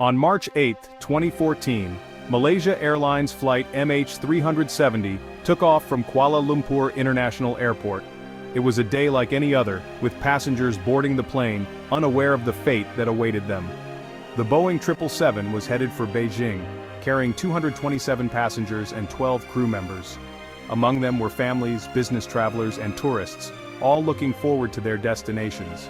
On March 8, 2014, Malaysia Airlines Flight MH370 took off from Kuala Lumpur International Airport. It was a day like any other, with passengers boarding the plane, unaware of the fate that awaited them. The Boeing 777 was headed for Beijing, carrying 227 passengers and 12 crew members. Among them were families, business travelers, and tourists, all looking forward to their destinations.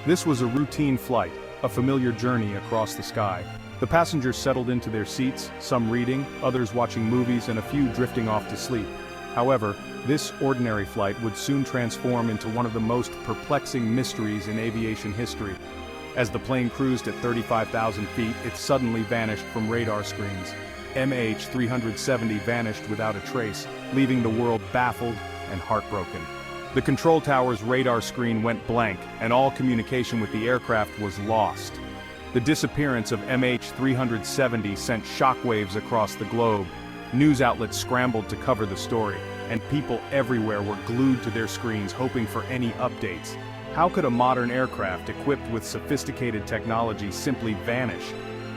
This was a routine flight, a familiar journey across the sky. The passengers settled into their seats, some reading, others watching movies, and a few drifting off to sleep. However, this ordinary flight would soon transform into one of the most perplexing mysteries in aviation history. As the plane cruised at 35,000 feet, it suddenly vanished from radar screens. MH370 vanished without a trace, leaving the world baffled and heartbroken. The control tower's radar screen went blank, and all communication with the aircraft was lost. The disappearance of MH370 sent shockwaves across the globe. News outlets scrambled to cover the story, and people everywhere were glued to their screens hoping for any updates. How could a modern aircraft equipped with sophisticated technology simply vanish?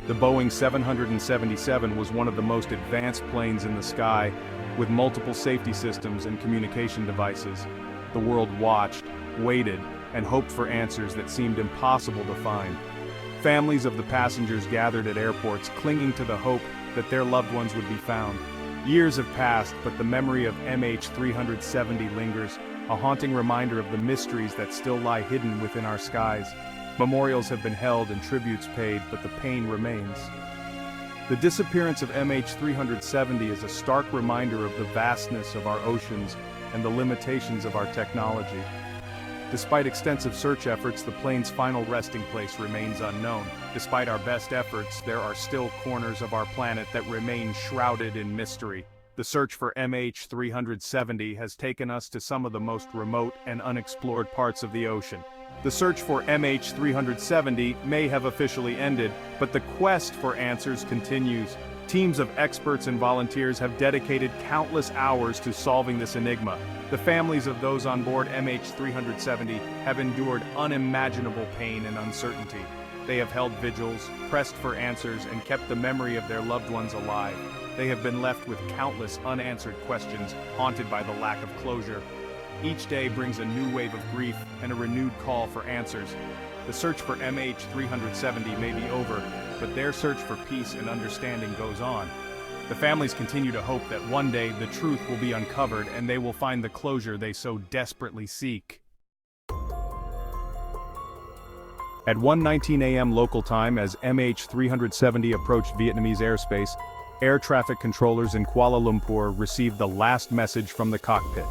The Boeing 777 was one of the most advanced planes in the sky, with multiple safety systems and communication devices. The world watched, waited, and hoped for answers that seemed impossible to find. Families of the passengers gathered at airports, clinging to the hope that their loved ones would be found. Years have passed, but the memory of MH370 lingers, a haunting reminder of the mysteries that still lie hidden within our skies. Memorials have been held and tributes paid, but the pain remains. The disappearance of MH370 is a stark reminder of the vastness of our oceans and the limitations of our technology. Despite extensive search efforts, the plane's final resting place remains unknown. Despite our best efforts, there are still corners of our planet that remain shrouded in mystery. The search for MH370 has taken us to some of the most remote and unexplored parts of the ocean. The search for MH370 may have officially ended, but the quest for answers continues. Teams of experts and volunteers have dedicated countless hours to solving this enigma. The families of those on board MH370 have endured unimaginable pain and uncertainty. They have held vigils, pressed for answers, and kept the memory of their loved ones alive. They have been left with countless unanswered questions, haunted by the lack of closure. Each day brings a new wave of grief and a renewed call for answers. The search for MH370 may be over, but their search for peace and understanding goes on. The families continue to hope that one day the truth will be uncovered and they will find the closure they so desperately seek. At 1:19 a.m. local time, as MH370 approached Vietnamese airspace, air traffic controllers in Kuala Lumpur received the last message from the cockpit.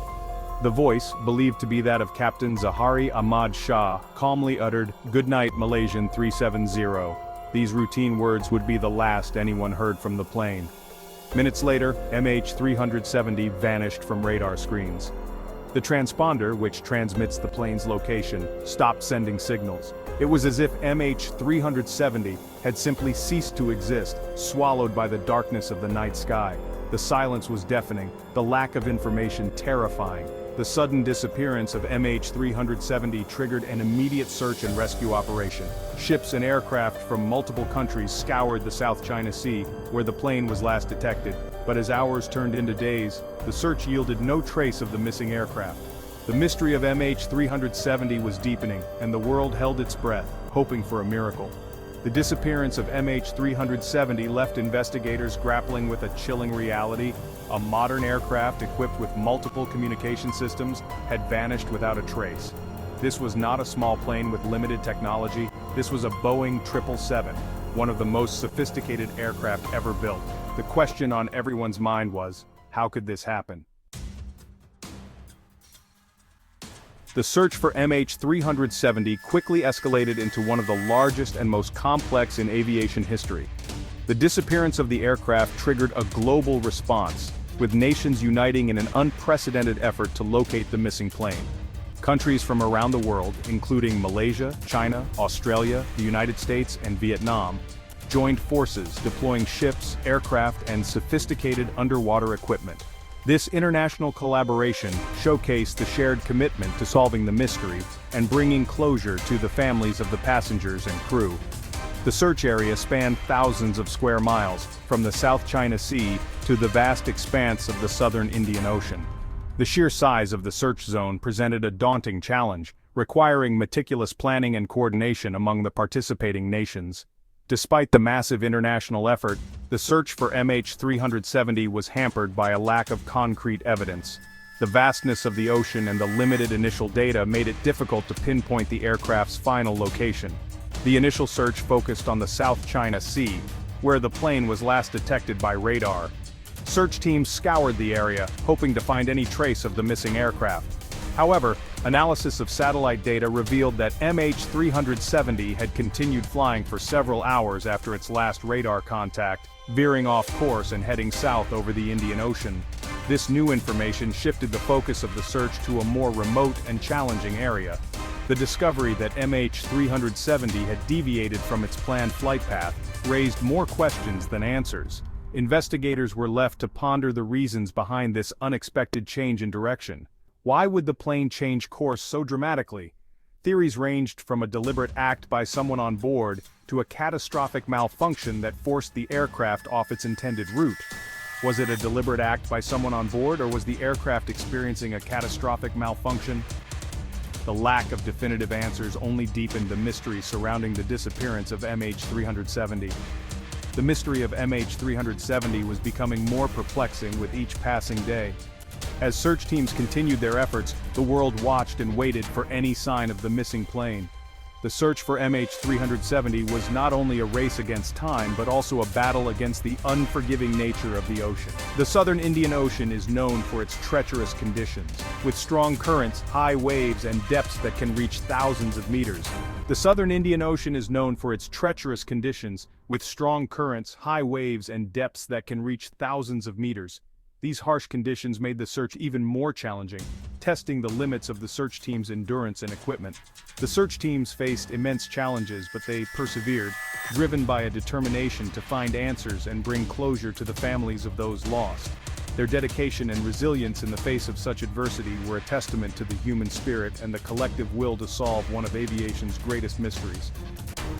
The voice, believed to be that of Captain Zaharie Ahmad Shah, calmly uttered, "Good night, Malaysian 370. These routine words would be the last anyone heard from the plane. Minutes later, MH370 vanished from radar screens. The transponder, which transmits the plane's location, stopped sending signals. It was as if MH370 had simply ceased to exist, swallowed by the darkness of the night sky. The silence was deafening, the lack of information terrifying. The sudden disappearance of MH370 triggered an immediate search and rescue operation. Ships and aircraft from multiple countries scoured the South China Sea, where the plane was last detected. But as hours turned into days, the search yielded no trace of the missing aircraft. The mystery of MH370 was deepening, and the world held its breath, hoping for a miracle. The disappearance of MH370 left investigators grappling with a chilling reality. A modern aircraft equipped with multiple communication systems had vanished without a trace. This was not a small plane with limited technology. This was a Boeing 777, one of the most sophisticated aircraft ever built. The question on everyone's mind was, how could this happen? The search for MH370 quickly escalated into one of the largest and most complex in aviation history. The disappearance of the aircraft triggered a global response, with nations uniting in an unprecedented effort to locate the missing plane. Countries from around the world, including Malaysia, China, Australia, the United States, and Vietnam, joined forces, deploying ships, aircraft, and sophisticated underwater equipment. This international collaboration showcased the shared commitment to solving the mystery and bringing closure to the families of the passengers and crew. The search area spanned thousands of square miles, from the South China Sea to the vast expanse of the southern Indian Ocean. The sheer size of the search zone presented a daunting challenge, requiring meticulous planning and coordination among the participating nations. Despite the massive international effort, the search for MH370 was hampered by a lack of concrete evidence. The vastness of the ocean and the limited initial data made it difficult to pinpoint the aircraft's final location. The initial search focused on the South China Sea, where the plane was last detected by radar. Search teams scoured the area, hoping to find any trace of the missing aircraft. However, analysis of satellite data revealed that MH370 had continued flying for several hours after its last radar contact, veering off course and heading south over the Indian Ocean. This new information shifted the focus of the search to a more remote and challenging area. The discovery that MH370 had deviated from its planned flight path raised more questions than answers. Investigators were left to ponder the reasons behind this unexpected change in direction. Why would the plane change course so dramatically? Theories ranged from a deliberate act by someone on board to a catastrophic malfunction that forced the aircraft off its intended route. Was it a deliberate act by someone on board, or was the aircraft experiencing a catastrophic malfunction? The lack of definitive answers only deepened the mystery surrounding the disappearance of MH370. The mystery of MH370 was becoming more perplexing with each passing day. As search teams continued their efforts, the world watched and waited for any sign of the missing plane. The search for MH370 was not only a race against time but also a battle against the unforgiving nature of the ocean. The southern Indian Ocean is known for its treacherous conditions, with strong currents, high waves, and depths that can reach thousands of meters. The southern Indian Ocean is known for its treacherous conditions, with strong currents, high waves, and depths that can reach thousands of meters. These harsh conditions made the search even more challenging, testing the limits of the search team's endurance and equipment. The search teams faced immense challenges, but they persevered, driven by a determination to find answers and bring closure to the families of those lost. Their dedication and resilience in the face of such adversity were a testament to the human spirit and the collective will to solve one of aviation's greatest mysteries.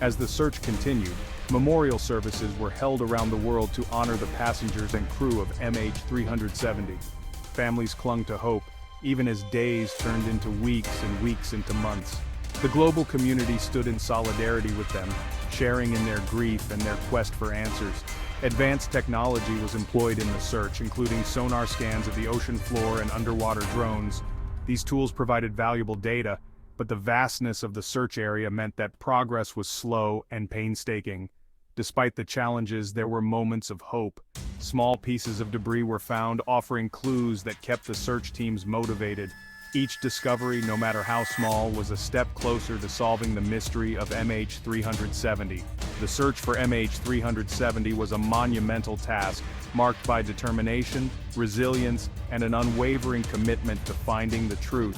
As the search continued, memorial services were held around the world to honor the passengers and crew of MH370. Families clung to hope, even as days turned into weeks and weeks into months. The global community stood in solidarity with them, sharing in their grief and their quest for answers. Advanced technology was employed in the search, including sonar scans of the ocean floor and underwater drones. These tools provided valuable data, but the vastness of the search area meant that progress was slow and painstaking. Despite the challenges, there were moments of hope. Small pieces of debris were found, offering clues that kept the search teams motivated. Each discovery, no matter how small, was a step closer to solving the mystery of MH370. The search for MH370 was a monumental task, marked by determination, resilience, and an unwavering commitment to finding the truth.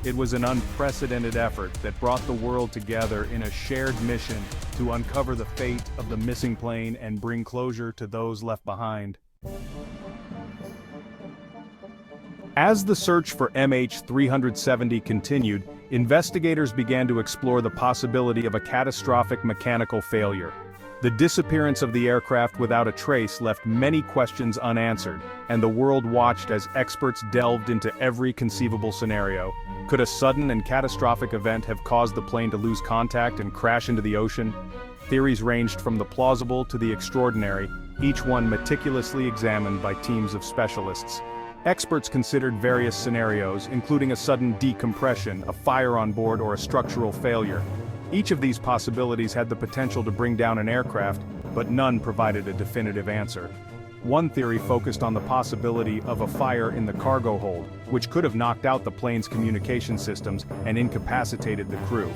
It was an unprecedented effort that brought the world together in a shared mission to uncover the fate of the missing plane and bring closure to those left behind. As the search for MH370 continued, investigators began to explore the possibility of a catastrophic mechanical failure. The disappearance of the aircraft without a trace left many questions unanswered, and the world watched as experts delved into every conceivable scenario. Could a sudden and catastrophic event have caused the plane to lose contact and crash into the ocean? Theories ranged from the plausible to the extraordinary, each one meticulously examined by teams of specialists. Experts considered various scenarios, including a sudden decompression, a fire on board, or a structural failure. Each of these possibilities had the potential to bring down an aircraft, but none provided a definitive answer. One theory focused on the possibility of a fire in the cargo hold, which could have knocked out the plane's communication systems and incapacitated the crew.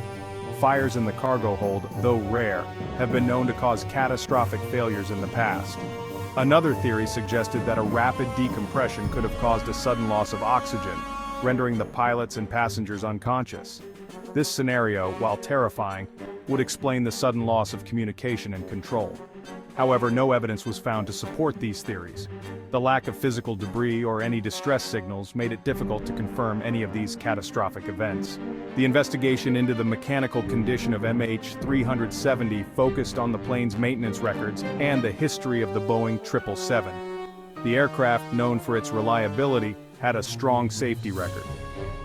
Fires in the cargo hold, though rare, have been known to cause catastrophic failures in the past. Another theory suggested that a rapid decompression could have caused a sudden loss of oxygen, rendering the pilots and passengers unconscious. This scenario, while terrifying, would explain the sudden loss of communication and control. However, no evidence was found to support these theories. The lack of physical debris or any distress signals made it difficult to confirm any of these catastrophic events. The investigation into the mechanical condition of MH370 focused on the plane's maintenance records and the history of the Boeing 777. The aircraft, known for its reliability, had a strong safety record.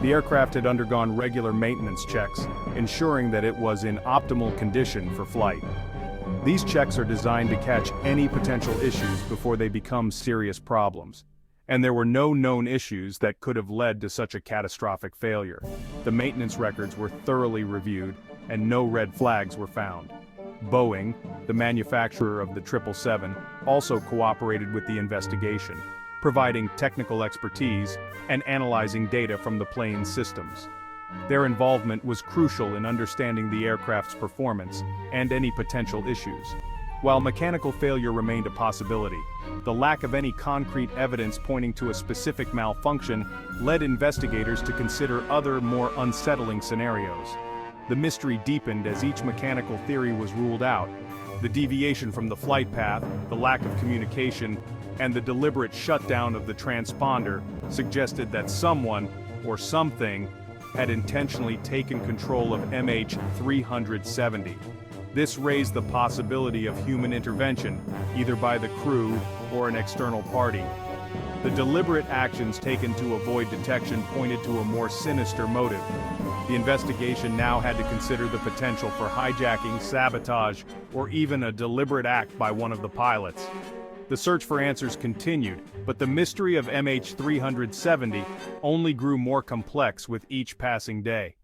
The aircraft had undergone regular maintenance checks, ensuring that it was in optimal condition for flight. These checks are designed to catch any potential issues before they become serious problems. And there were no known issues that could have led to such a catastrophic failure. The maintenance records were thoroughly reviewed, and no red flags were found. Boeing, the manufacturer of the 777, also cooperated with the investigation, providing technical expertise and analyzing data from the plane's systems. Their involvement was crucial in understanding the aircraft's performance and any potential issues. While mechanical failure remained a possibility, the lack of any concrete evidence pointing to a specific malfunction led investigators to consider other, more unsettling scenarios. The mystery deepened as each mechanical theory was ruled out. The deviation from the flight path, the lack of communication, and the deliberate shutdown of the transponder suggested that someone, or something, had intentionally taken control of MH370. This raised the possibility of human intervention, either by the crew or an external party. The deliberate actions taken to avoid detection pointed to a more sinister motive. The investigation now had to consider the potential for hijacking, sabotage, or even a deliberate act by one of the pilots. The search for answers continued, but the mystery of MH370 only grew more complex with each passing day.